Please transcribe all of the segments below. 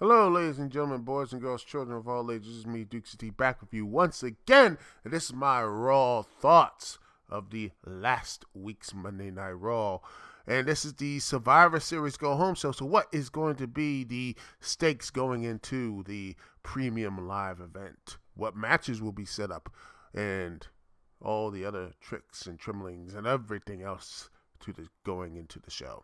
Hello, ladies and gentlemen, boys and girls, children of all ages. This is me, Dukes T, back with you once again. And this is my raw thoughts of the last week's Monday Night Raw. And this is the Survivor Series Go Home show. So, what is going to be the stakes going into the premium live event? What matches will be set up? And all the other tricks and trimblings and everything else going into the show.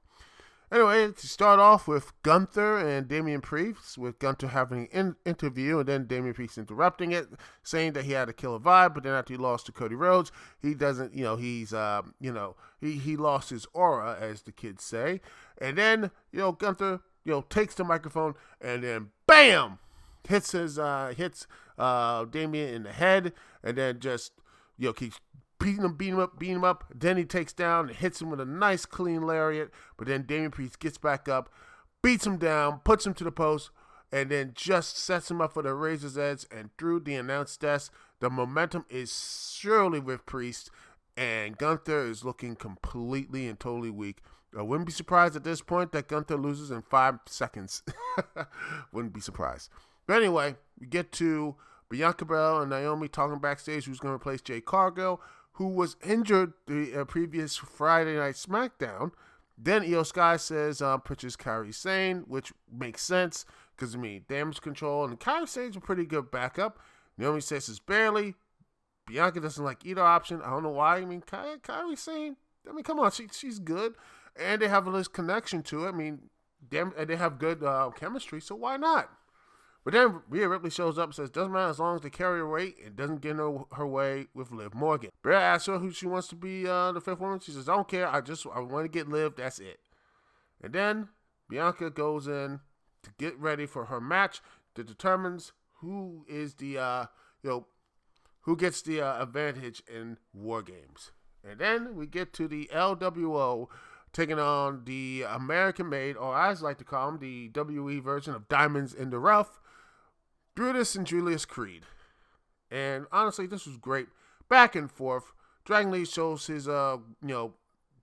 Anyway, to start off with Gunther and Damian Priest, with Gunther having an interview and then Damian Priest interrupting it, saying that he had to kill a vibe, but then after he lost to Cody Rhodes, he doesn't, he lost his aura, as the kids say. And then, Gunther, takes the microphone and then bam! Hits Damian in the head, and then just, keeps beating him up. Then he takes down and hits him with a nice clean lariat. But then Damian Priest gets back up, beats him down, puts him to the post, and then just sets him up for the Razor's Edge. And through the announce desk, the momentum is surely with Priest, and Gunther is looking completely and totally weak. I wouldn't be surprised at this point that Gunther loses in 5 seconds. Wouldn't be surprised. But anyway, we get to Bianca Belair and Naomi talking backstage who's going to replace Jade Cargill, who was injured the previous Friday Night SmackDown. Then Io Sky says pitches Kairi Sane, which makes sense because, damage control. And Kairi Sane's a pretty good backup. Naomi says it's barely. Bianca doesn't like either option. I don't know why. Kairi Sane, come on, she's good. And they have a nice connection to it. They have good chemistry, so why not? But then Rhea Ripley shows up and says, doesn't matter as long as they carry her weight, it doesn't get her way with Liv Morgan. Brea asks her who she wants to be the fifth woman. She says, I don't care, I want to get Liv, that's it. And then Bianca goes in to get ready for her match that determines who is the, who gets the advantage in War Games. And then we get to the LWO taking on the American-made, or as I like to call them, the WE version of Diamonds in the Rough, Brutus and Julius Creed. And honestly, this was great. Back and forth. Dragon Lee shows his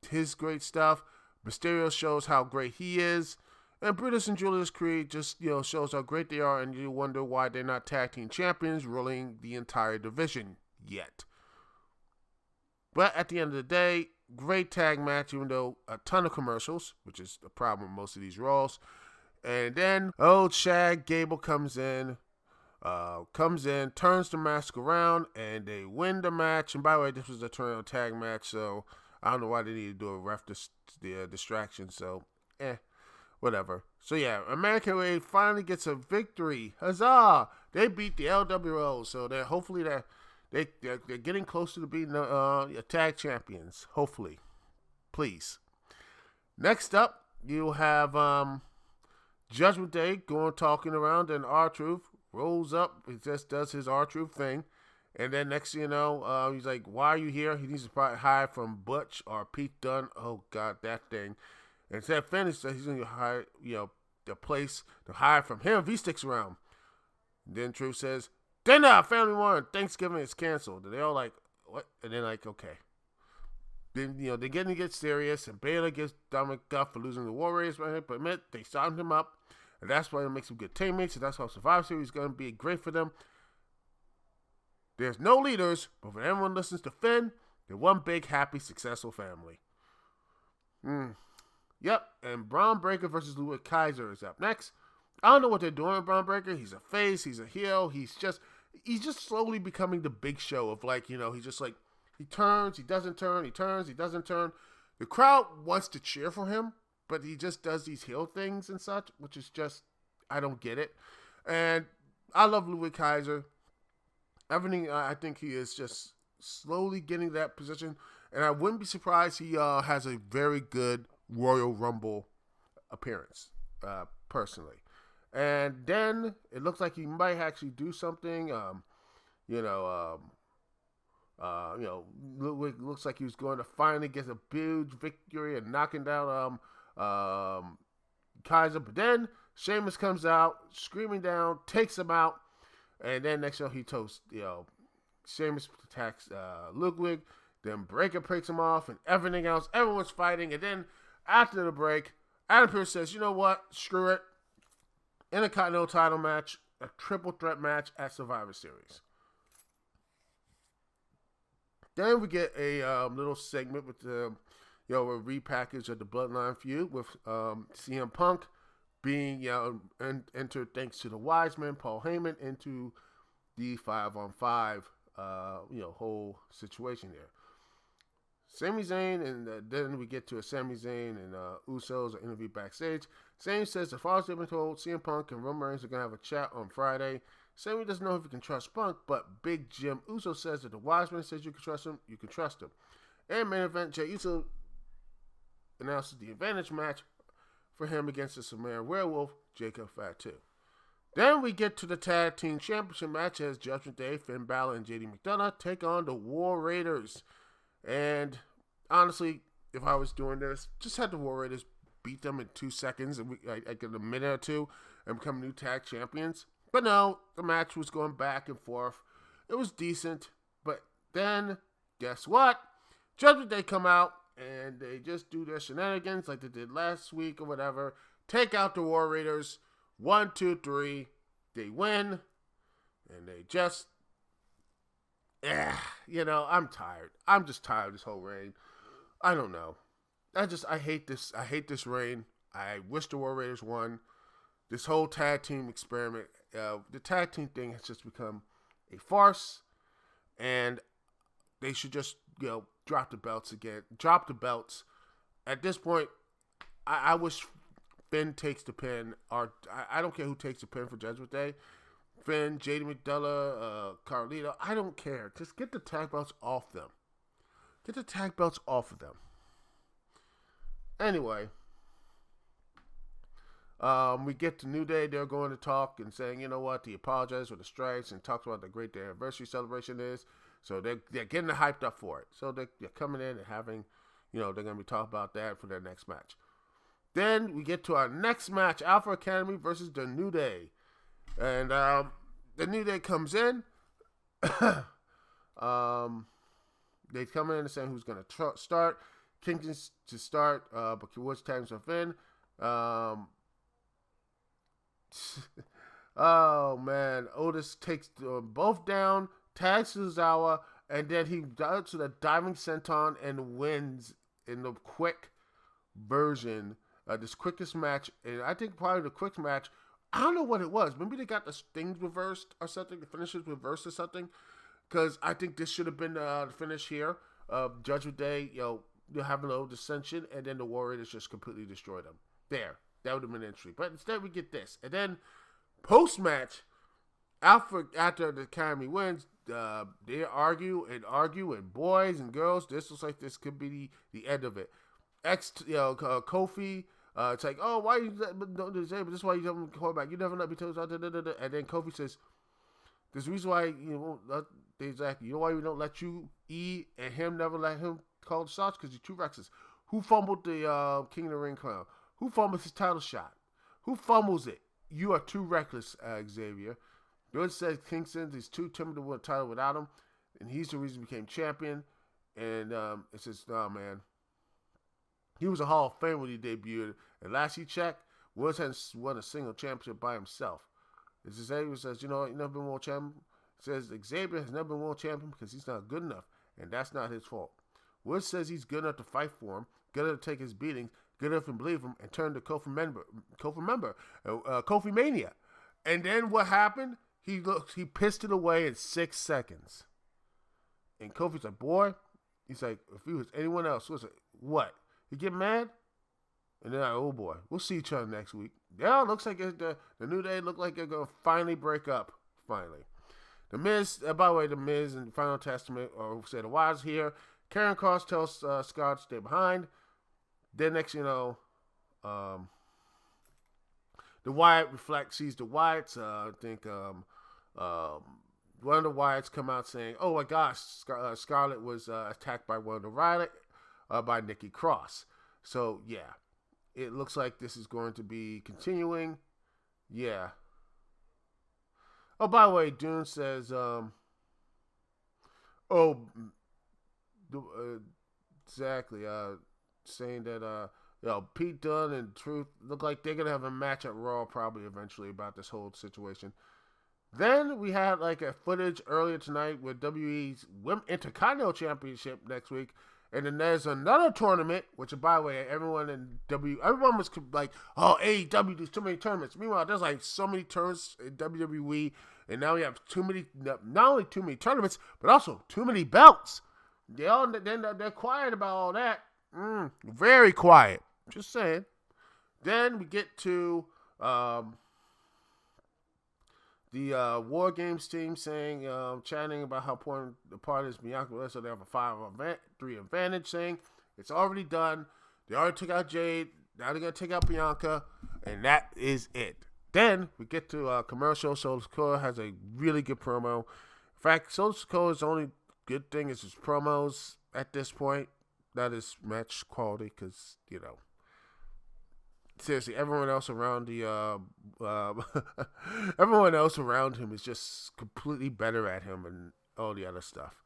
his great stuff. Mysterio shows how great he is. And Brutus and Julius Creed just, shows how great they are, and you wonder why they're not tag team champions ruling the entire division yet. But at the end of the day, great tag match, even though a ton of commercials, which is the problem with most of these Raws. And then old Shag Gable comes in, turns the mask around, and they win the match. And by the way, this was a turn on tag match, so I don't know why they need to do a ref distraction. So, whatever. So yeah, American Way finally gets a victory. Huzzah! They beat the LWO, so they're getting closer to being tag champions. Hopefully, please. Next up, you have Judgment Day talking around, and R-Truth rolls up. He just does his R-Truth thing. And then next thing you know, he's like, why are you here? He needs to probably hire from Butch or Pete Dunne. Oh, God, that thing. And instead of finish, he's going to hire, the place to hire from him if he sticks around. And then Truth says, dinner, family one, Thanksgiving is canceled. And they're all like, what? And they're like, okay. Then, they're getting to get serious, and Baylor gives Dominic Duff for losing the Warriors, but admit they signed him up. And that's why it makes them good teammates, and that's how Survivor Series is going to be great for them. There's no leaders, but when everyone listens to Finn, they're one big, happy, successful family. Yep, and Braun Breaker versus Ludwig Kaiser is up next. I don't know what they're doing with Braun Breaker. He's a face, he's a heel, he's just slowly becoming the Big Show of he's just like, he turns, he doesn't turn, he turns, he doesn't turn. The crowd wants to cheer for him, but he just does these heel things and such, which is just, I don't get it. And I love Ludwig Kaiser. Everything, I think he is just slowly getting that position. And I wouldn't be surprised he has a very good Royal Rumble appearance, personally. And then it looks like he might actually do something. Ludwig looks like he was going to finally get a huge victory and knocking down Kaiser. But then Sheamus comes out, screaming down, takes him out. And then next show he toasts, Sheamus attacks Ludwig. Then Breaker breaks him off and everything else. Everyone's fighting. And then after the break, Adam Pearce says, you know what? Screw it. Intercontinental title match, a triple threat match at Survivor Series. Then we get a little segment with a repackage of the Bloodline feud with CM Punk being entered thanks to the Wiseman, Paul Heyman, into the 5-on-5 whole situation there. Sami Zayn, and then we get to a Sami Zayn and Usos interview backstage. Zayn says, as far as they've been told, CM Punk and Roman Reigns are going to have a chat on Friday. Sami doesn't know if he can trust Punk, but Big Jim Uso says that the Wiseman says you can trust him, you can trust him. And main event, Jey Uso announces the advantage match for him against the Sumerian Werewolf, Jacob Fatu. Then we get to the Tag Team Championship match as Judgment Day, Finn Balor, and JD McDonough take on the War Raiders. And honestly, if I was doing this, just had the War Raiders beat them in 2 seconds, and like in a minute or two, and become new tag champions. But no, the match was going back and forth. It was decent, but then guess what? Judgment Day come out and they just do their shenanigans like they did last week or whatever. Take out the War Raiders. 1, 2, 3. They win, and they just. I'm tired. I'm just tired of this whole reign. I don't know. I hate this. I hate this reign. I wish the War Raiders won. This whole tag team experiment, the tag team thing has just become a farce, and they should just, drop the belts again. Drop the belts. At this point, I wish Finn takes the pin, or I don't care who takes the pin for Judgment Day. Finn, JD McDonough, Carlito, I don't care. Just get the tag belts off them. Get the tag belts off of them. Anyway, we get to New Day. They're going to talk and saying, you know what, he apologized for the strikes and talks about the great day anniversary celebration is. So they're getting hyped up for it. So they're coming in and having, they're going to be talking about that for their next match. Then we get to our next match, Alpha Academy versus the New Day. And the New Day comes in. They come in and saying who's going to start. Kingston to start, but Woods tags himself in. Oh, man. Otis takes both down, tags Tozawa, and then he does to the diving senton and wins in the quick version. This quickest match, and I think probably the quick match. I don't know what it was. Maybe they got the things reversed or something, the finishes reversed or something. Because I think this should have been the finish here. Judgment Day, you'll have a little dissension, and then the War Raiders just completely destroy them. There. That would have been interesting. But instead we get this. And then, post-match, Alpha, after the Academy wins, they argue, and boys and girls, this looks like this could be the end of it. Kofi, it's like, oh, why you don't do this? But this is why you don't call back. You never let me tell you. And then Kofi says, there's a reason why exactly. You know why we don't let you and him never let him call the shots? Because you're too reckless. Who fumbled the King of the Ring crown? Who fumbles his title shot? Who fumbles it? You are too reckless, Xavier. George says Kingston is too timid to win a title without him, and he's the reason he became champion. And it says, no, man. He was a Hall of Fame when he debuted, and last he checked, Woods hadn't won a single championship by himself. Xavier says, you know what, he's never been world champion. Says Xavier has never been world champion because he's not good enough, and that's not his fault. Woods says he's good enough to fight for him, good enough to take his beatings, good enough to believe him, and turn to Kofi Mania. And then what happened? He pissed it away in 6 seconds. And Kofi's like, boy, he's like, if he was anyone else, was like, what? You get mad? And then oh boy, we'll see each other next week. Yeah, it looks like the New Day look like they're going to finally break up. Finally. The Miz, by the way, the Miz and Final Testament said the Wise here. Karen Cross tells Scott to stay behind. Then next, the Wyatt sees the Wyatts. I think one of the Wyatts come out saying, oh my gosh, Scarlett was attacked by one of the Riot, by Nikki Cross. So, yeah. It looks like this is going to be continuing. Yeah. Oh, by the way, Dune says, exactly, saying that Pete Dunne and Truth look like they're gonna have a match at Raw probably eventually about this whole situation. Then we had like a footage earlier tonight with WWE's Intercontinental Championship next week. And then there's another tournament, which, by the way, everyone was like, oh, AEW, there's too many tournaments. Meanwhile, there's like so many tournaments in WWE, and now we have not only too many tournaments, but also too many belts. They're quiet about all that. Very quiet. Just saying. Then we get to the War Games team saying, chanting about how important the part is Bianca Belair, so they have a 5-3 advantage, saying it's already done. They already took out Jade. Now they're going to take out Bianca, and that is it. Then we get to a commercial. Solo Sikoa has a really good promo. In fact, Solo Sikoa's only good thing is his promos at this point. That is match quality because, seriously, everyone else around everyone else around him is just completely better at him and all the other stuff.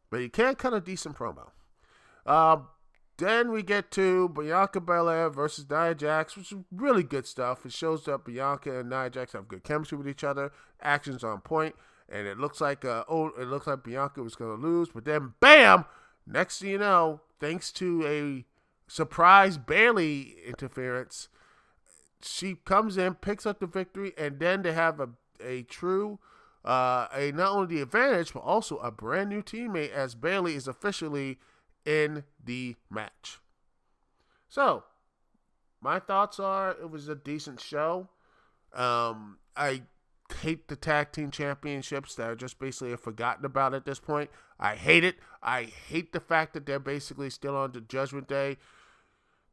But he can cut a decent promo. Then we get to Bianca Belair versus Nia Jax, which is really good stuff. It shows that Bianca and Nia Jax have good chemistry with each other. Action's on point, and it looks like Bianca was gonna lose, but then bam! Next thing you know, thanks to a surprise Bayley interference, she comes in, picks up the victory, and then they have a true not only the advantage but also a brand new teammate as Bayley is officially in the match. So my thoughts are it was a decent show. I hate the tag team championships that are just basically forgotten about at this point. I hate it. I hate the fact that they're basically still on the Judgment Day.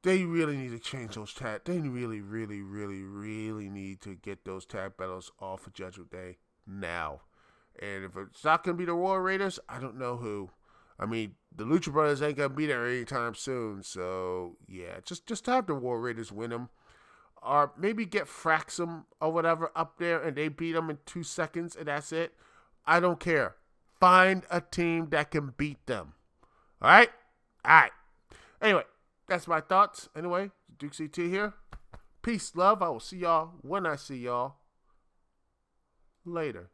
They really need to change those tag. They really, really, really, really need to get those tag battles off of Judgment Day now. And if it's not going to be the War Raiders, I don't know who. I mean, the Lucha Brothers ain't going to be there anytime soon. So, yeah, just have the War Raiders win them. Or maybe get Fraxum or whatever up there and they beat them in 2 seconds and that's it. I don't care. Find a team that can beat them. All right? All right. Anyway, that's my thoughts. Anyway, Duke CT here. Peace, love. I will see y'all when I see y'all later.